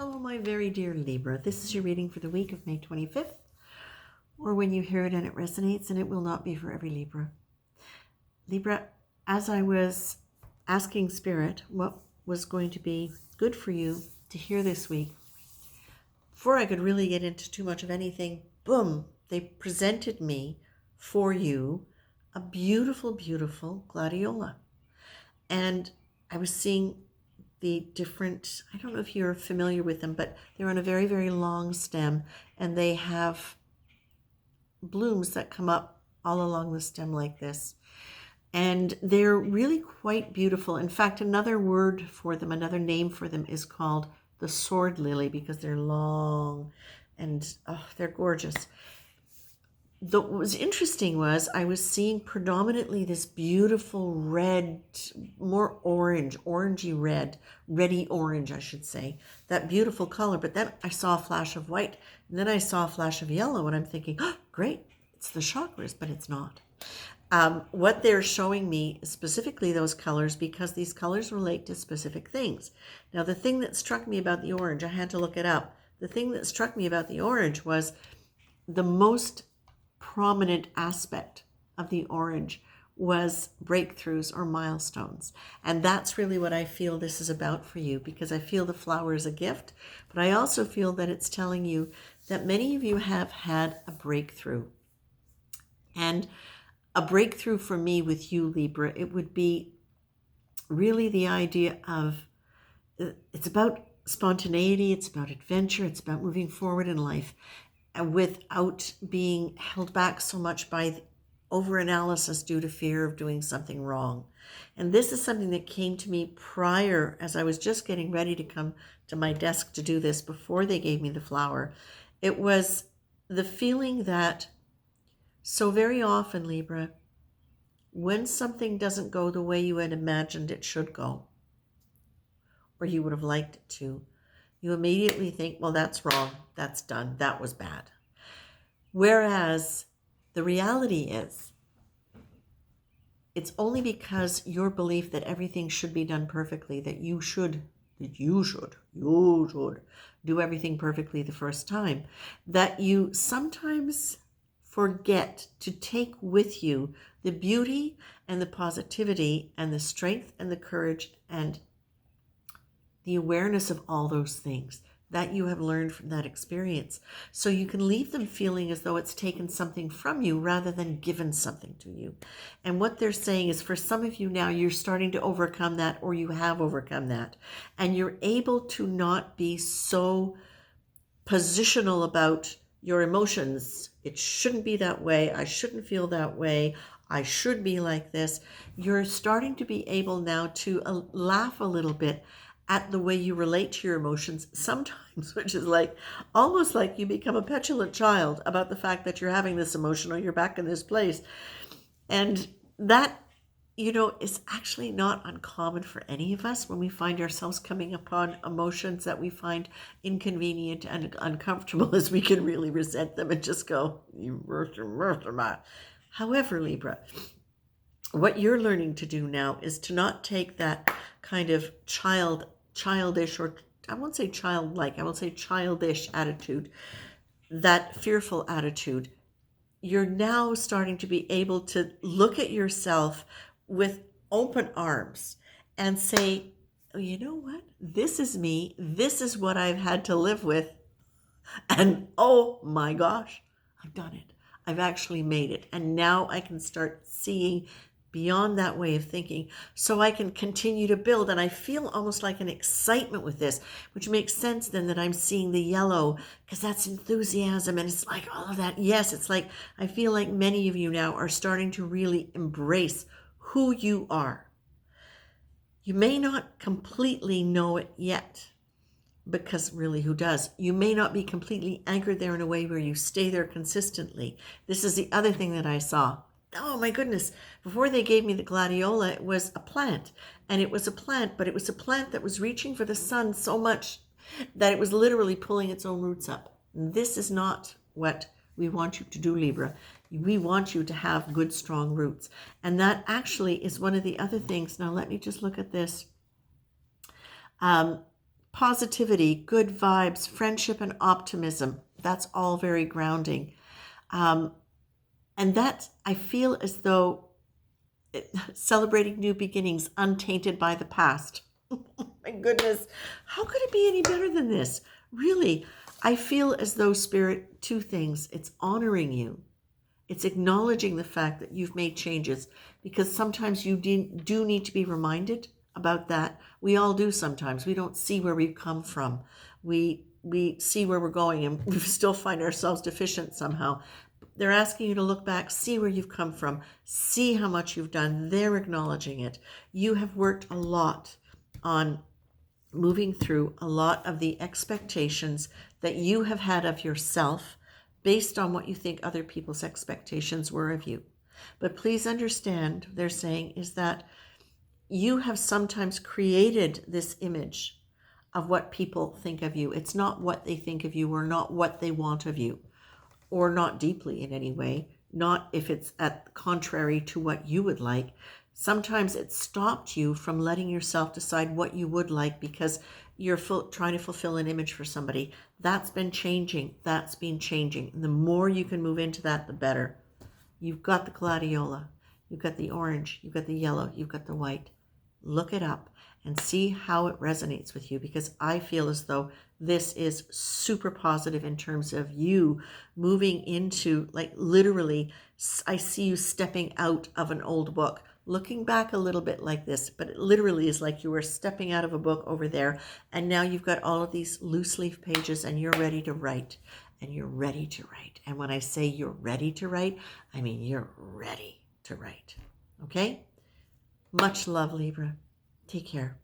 Hello, my very dear Libra. This is your reading for the week of May 25th, or when you hear it and it resonates, and it will not be for every Libra. Libra, as I was asking Spirit what was going to be good for you to hear this week, before I could really get into too much of anything, boom, they presented me for you a beautiful, beautiful gladiola. And I was seeing the different, I don't know if you're familiar with them, but they're on a very, very long stem, and they have blooms that come up all along the stem like this. And they're really quite beautiful. In fact, another word for them, another name for them is called the sword lily, because they're long and they're gorgeous. What was interesting was I was seeing predominantly this beautiful red, more orange, orangey red, reddy orange, I should say, that beautiful color. But then I saw a flash of white, and then I saw a flash of yellow, and I'm thinking, oh, great, it's the chakras, but it's not. What they're showing me is specifically those colors, because these colors relate to specific things. Now, the thing that struck me about the orange, I had to look it up. The thing that struck me about the orange was the most prominent aspect of the orange was breakthroughs or milestones. And that's really what I feel this is about for you, because I feel the flower is a gift, but I also feel that it's telling you that many of you have had a breakthrough. And a breakthrough for me with you, Libra, it would be really the idea of, it's about spontaneity, it's about adventure, it's about moving forward in life without being held back so much by overanalysis due to fear of doing something wrong. And this is something that came to me prior, as I was just getting ready to come to my desk to do this, before they gave me the flower. It was the feeling that so very often, Libra, when something doesn't go the way you had imagined it should go, or you would have liked it to, you immediately think, well, that's wrong, that's done, that was bad. Whereas the reality is, it's only because your belief that everything should be done perfectly, that you should do everything perfectly the first time, that you sometimes forget to take with you the beauty and the positivity and the strength and the courage and the awareness of all those things that you have learned from that experience. So you can leave them feeling as though it's taken something from you rather than given something to you. And what they're saying is, for some of you now, you're starting to overcome that, or you have overcome that. And you're able to not be so positional about your emotions. It shouldn't be that way. I shouldn't feel that way. I should be like this. You're starting to be able now to laugh a little bit at the way you relate to your emotions sometimes, which is like almost like you become a petulant child about the fact that you're having this emotion or you're back in this place. And that, is actually not uncommon for any of us when we find ourselves coming upon emotions that we find inconvenient and uncomfortable, as we can really resent them and just go, However, Libra, what you're learning to do now is to not take that kind of childish, or I won't say childlike, I will say childish attitude, that fearful attitude. You're now starting to be able to look at yourself with open arms and say, oh, you know what? This is me. This is what I've had to live with. And oh my gosh, I've done it. I've actually made it. And now I can start seeing beyond that way of thinking, so I can continue to build. And I feel almost like an excitement with this, which makes sense then that I'm seeing the yellow, because that's enthusiasm, and it's like all of that. Yes, it's like I feel like many of you now are starting to really embrace who you are. You may not completely know it yet, because really, who does? You may not be completely anchored there in a way where you stay there consistently. This is the other thing that I saw. Oh my goodness, before they gave me the gladiola, it was a plant. And it was a plant, but it was a plant that was reaching for the sun so much that it was literally pulling its own roots up. This is not what we want you to do, Libra. We want you to have good, strong roots. And that actually is one of the other things. Now, let me just look at this. positivity, good vibes, friendship, and optimism. That's all very grounding. And that, I feel as though celebrating new beginnings untainted by the past. My goodness, how could it be any better than this? Really, I feel as though, Spirit, two things. It's honoring you. It's acknowledging the fact that you've made changes, because sometimes you do need to be reminded about that. We all do sometimes. We don't see where we've come from. We see where we're going, and we still find ourselves deficient somehow. They're asking you to look back, see where you've come from, see how much you've done. They're acknowledging it. You have worked a lot on moving through a lot of the expectations that you have had of yourself based on what you think other people's expectations were of you. But please understand, they're saying, is that you have sometimes created this image of what people think of you. It's not what they think of you, or not what they want of you, or not deeply in any way, not if it's at contrary to what you would like. Sometimes it stopped you from letting yourself decide what you would like because you're trying to fulfill an image for somebody. That's been changing. That's been changing. And the more you can move into that, the better. You've got the gladiola. You've got the orange. You've got the yellow. You've got the white. Look it up and see how it resonates with you, because I feel as though this is super positive in terms of you moving into, like, literally, I see you stepping out of an old book, looking back a little bit like this, but it literally is like you were stepping out of a book over there, and now you've got all of these loose leaf pages, and you're ready to write, and you're ready to write. And when I say you're ready to write, I mean you're ready to write. Okay? Much love, Libra. Take care.